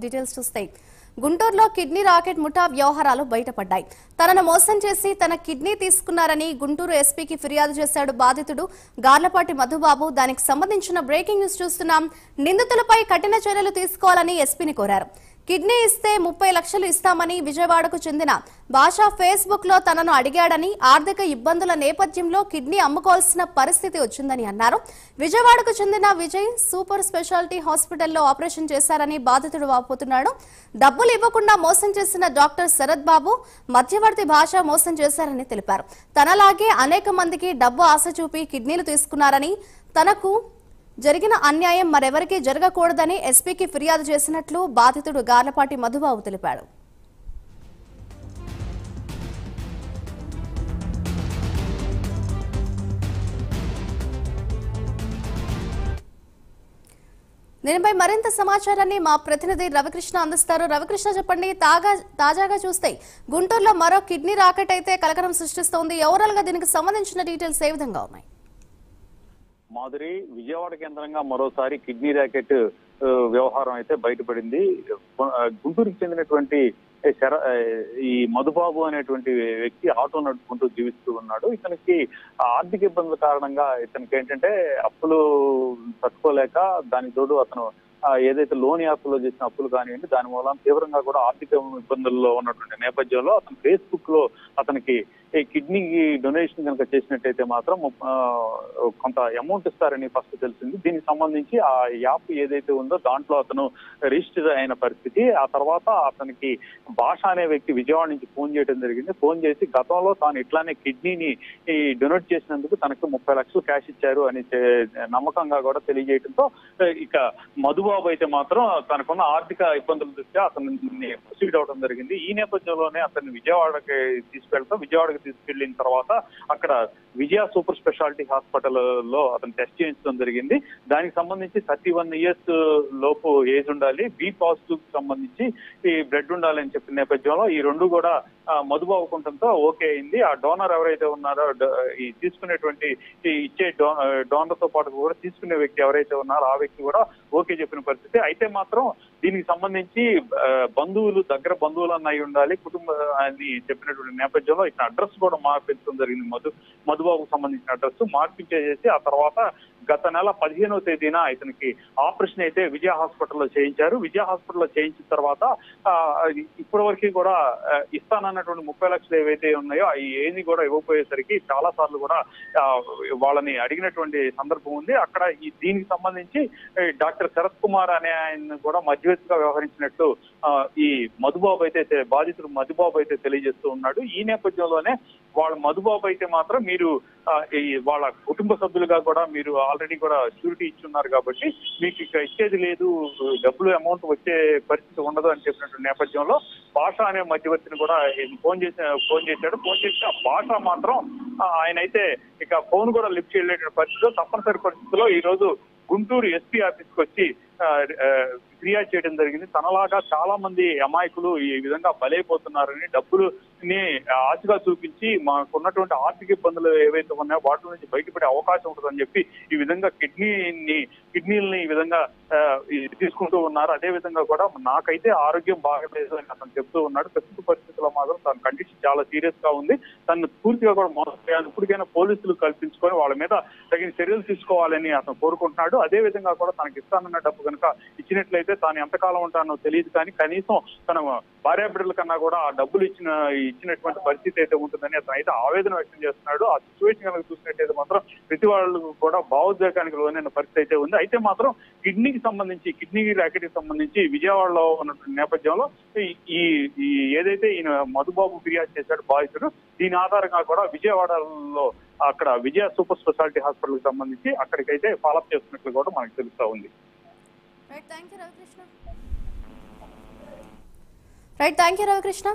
Details చూస్తే గుంటూరులో kidney racket ముఠా వ్యవహారాలు బయటపడ్డాయి. తనను మోసం చేసి తన కిడ్నీ తీసుకున్నారని గుంటూరు ఎస్పీకి ఫిర్యాదు చేశాడు బాధితుడు గార్లపాటి మధుబాబు. దానికి సంబంధించిన బ్రేకింగ్ న్యూస్ చూస్తున్నాం. నిందితులపై కఠిన చర్యలు తీసుకోవాలని ఎస్పీని కోరారు. కిడ్నీ ఇస్తే 30 లక్షలు ఇస్తామని విజయవాడకు చెందిన భాషా ఫేస్బుక్ లో తనను అడిగాడని, ఆర్థిక ఇబ్బందుల నేపథ్యంలో కిడ్నీ అమ్ముకోవాల్సిన పరిస్థితి వచ్చిందని అన్నారు. విజయవాడకు చెందిన విజయ్ సూపర్ స్పెషాలిటీ హాస్పిటల్లో ఆపరేషన్ చేశారని బాధితుడు వాపోతున్నాడు. డబ్బులు ఇవ్వకుండా మోసం చేసిన డాక్టర్ శరత్ బాబు మధ్యవర్తి భాష మోసం చేశారని తెలిపారు. తనలాగే అనేక మందికి డబ్బు ఆశ చూపి కిడ్నీలు తీసుకున్నారని, తనకు జరిగిన అన్యాయం మరెవరికీ జరగకూడదని ఎస్పీకి ఫిర్యాదు చేసినట్లు బాధితుడు గార్లపాటి మధుబాబు తెలిపాడు. దీనిపై మరింత సమాచారాన్ని మా ప్రతినిధి రవికృష్ణ అందిస్తారు. రవికృష్ణ, చెప్పండి. తాజాగా చూస్తే గుంటూరులో మరో కిడ్నీ రాకెట్ అయితే కలకలం సృష్టిస్తోంది. ఓవరాల్ గా దీనికి సంబంధించిన డీటెయిల్స్ ఏ విధంగా ఉన్నాయి? మాధురి, విజయవాడ కేంద్రంగా మరోసారి కిడ్నీ ర్యాకెట్ వ్యవహారం అయితే బయటపడింది. గుంటూరుకి చెందినటువంటి ఈ మధుబాబు అనేటువంటి వ్యక్తి ఆటో నడుపుకుంటూ జీవిస్తూ ఉన్నాడు. ఇతనికి ఆర్థిక ఇబ్బందుల కారణంగా ఇతనికి ఏంటంటే అప్పులు తట్టుకోలేక దానికి తోడు అతను ఏదైతే లోన్ యాప్లో చేసిన అప్పులు కానివ్వండి, దాని మూలం తీవ్రంగా కూడా ఆర్థిక ఇబ్బందుల్లో ఉన్నటువంటి నేపథ్యంలో అతను ఫేస్బుక్ లో అతనికి కిడ్నీకి డొనేషన్ కనుక చేసినట్టయితే మాత్రం కొంత అమౌంట్ ఇస్తారని ఫస్ట్ తెలిసింది. దీనికి సంబంధించి ఆ యాప్ ఏదైతే ఉందో దాంట్లో అతను రిజిస్టర్ అయిన పరిస్థితి. ఆ తర్వాత అతనికి భాష అనే వ్యక్తి విజయవాడ నుంచి ఫోన్ చేయడం జరిగింది. ఫోన్ చేసి గతంలో తాను ఇట్లానే కిడ్నీని డొనేట్ చేసినందుకు తనకు 30 లక్షలు క్యాష్ ఇచ్చారు అని నమ్మకంగా కూడా తెలియజేయడంతో ఇక మధుబాబు అయితే మాత్రం తనకున్న ఆర్థిక ఇబ్బందుల దృష్ట్యా అతన్ని ప్రొసీడ్ అవడం జరిగింది. ఈ నేపథ్యంలోనే అతన్ని విజయవాడకి విజయవాడకి తీసుకెళ్లిన తర్వాత అక్కడ విజయ సూపర్ స్పెషాలిటీ హాస్పిటల్లో అతను టెస్ట్ చేయించడం జరిగింది. దానికి సంబంధించి 31 ఇయర్స్ లోపు ఏజ్ ఉండాలి, బి పాజిటివ్ కి సంబంధించి ఈ బ్లడ్ ఉండాలి అని చెప్పిన నేపథ్యంలో ఈ రెండు కూడా మధుబాబు కుంటంతో ఓకే అయింది. ఆ డోనర్ ఎవరైతే ఉన్నారో ఈ తీసుకునేటువంటి ఇచ్చే డోనర్ తో పాటు కూడా తీసుకునే వ్యక్తి ఎవరైతే ఉన్నారో ఆ వ్యక్తి కూడా ఓకే చెప్పిన పరిస్థితి. అయితే మాత్రం దీనికి సంబంధించి బంధువులు, దగ్గర బంధువులు అయి ఉండాలి, కుటుంబాన్ని చెప్పినటువంటి నేపథ్యంలో ఇతని అడ్రస్ కూడా మార్పించడం జరిగింది. మధుబాబుకు సంబంధించిన అడ్రస్ మార్పించేసి ఆ తర్వాత గత నెల 15వ తేదీన ఇతనికి ఆపరేషన్ అయితే విజయ హాస్పిటల్లో చేయించారు. విజయ హాస్పిటల్లో చేయించిన తర్వాత ఇప్పటి వరకు కూడా ఇస్తానన్నటువంటి 30 లక్షలు ఏవైతే ఉన్నాయో అవి ఏది కూడా ఇవ్వకపోయేసరికి చాలా సార్లు కూడా వాళ్ళని అడిగినటువంటి సందర్భం ఉంది. అక్కడ దీనికి సంబంధించి డాక్టర్ శరత్ కుమార్ అనే ఆయన కూడా మధ్యవర్తిగా వ్యవహరించినట్టు ఈ మధుబాబు అయితే బాధితుడు మధుబాబు అయితే తెలియజేస్తూ ఉన్నాడు. ఈ నేపథ్యంలోనే వాళ్ళ మధుబాబు అయితే మాత్రం మీరు వాళ్ళ కుటుంబ సభ్యులుగా కూడా మీరు ఆల్రెడీ కూడా షూరిటీ ఇచ్చున్నారు కాబట్టి మీకు ఇక ఇచ్చేది లేదు, డబ్బులు అమౌంట్ వచ్చే పరిస్థితి ఉండదు అని చెప్పినటువంటి నేపథ్యంలో భాష అనే మధ్యవర్తిని కూడా ఫోన్ చేశాడు. ఫోన్ చేసి ఆ భాష మాత్రం ఆయన అయితే ఇక ఫోన్ కూడా లిఫ్ట్ చేయలేని పరిస్థితిలో తప్పనిసరి పరిస్థితిలో ఈ రోజు గుంటూరు ఎస్పీ ఆఫీస్కి వచ్చి ఫిర్యాదు చేయడం జరిగింది. తనలాగా చాలా మంది అమాయకులు ఈ విధంగా బలైపోతున్నారని, డబ్బులుని ఆశగా చూపించి మాకున్నటువంటి ఆర్థిక ఇబ్బందులు ఏవైతే ఉన్నాయో వాటి నుంచి బయటపడే అవకాశం ఉంటుందని చెప్పి ఈ విధంగా కిడ్నీలని ఈ విధంగా తీసుకుంటూ ఉన్నారు. అదే విధంగా కూడా నాకైతే ఆరోగ్యం బాగలేదు అని అతను చెప్తూ ఉన్నాడు. ప్రస్తుత పరిస్థితుల్లో మాత్రం తన కండిషన్ చాలా సీరియస్ గా ఉంది. తను పూర్తిగా కూడా మోసపోయాను, ఇప్పటికైనా పోలీసులు కల్పించుకొని వాళ్ళ మీద తగిన చర్యలు తీసుకోవాలని అతను కోరుకుంటున్నాడు. అదే విధంగా కూడా తనకి ఇస్తానన్న డబ్బు కనుక ఇచ్చినట్లయితే తాను ఎంతకాలం ఉంటానో తెలియదు, కానీ కనీసం తన భార్యాబిడ్డల కన్నా కూడా ఆ డబ్బులు ఇచ్చినటువంటి పరిస్థితి అయితే ఉంటుందని అతను అయితే ఆవేదన వ్యక్తం చేస్తున్నాడు. ఆ సిచ్యువేషన్ కనుక చూసినట్టయితే మాత్రం ప్రతి వాళ్ళు కూడా భావోద్వేగానికి లోనైన పరిస్థితి అయితే ఉంది. అయితే మాత్రం కిడ్నీ ర్యాకెట్ కి సంబంధించి విజయవాడలో ఉన్నటువంటి నేపథ్యంలో ఈ ఏదైతే ఈయన మధుబాబు ఫిర్యాదు చేశాడు బాధితుడు, దీని ఆధారంగా కూడా విజయవాడలో అక్కడ విజయ సూపర్ స్పెషాలిటీ హాస్పిటల్ కి సంబంధించి అక్కడికైతే ఫాలోఅప్ చేస్తున్నట్లు కూడా మనకు తెలుస్తా ఉంది. Right, thank you Ravikrishna.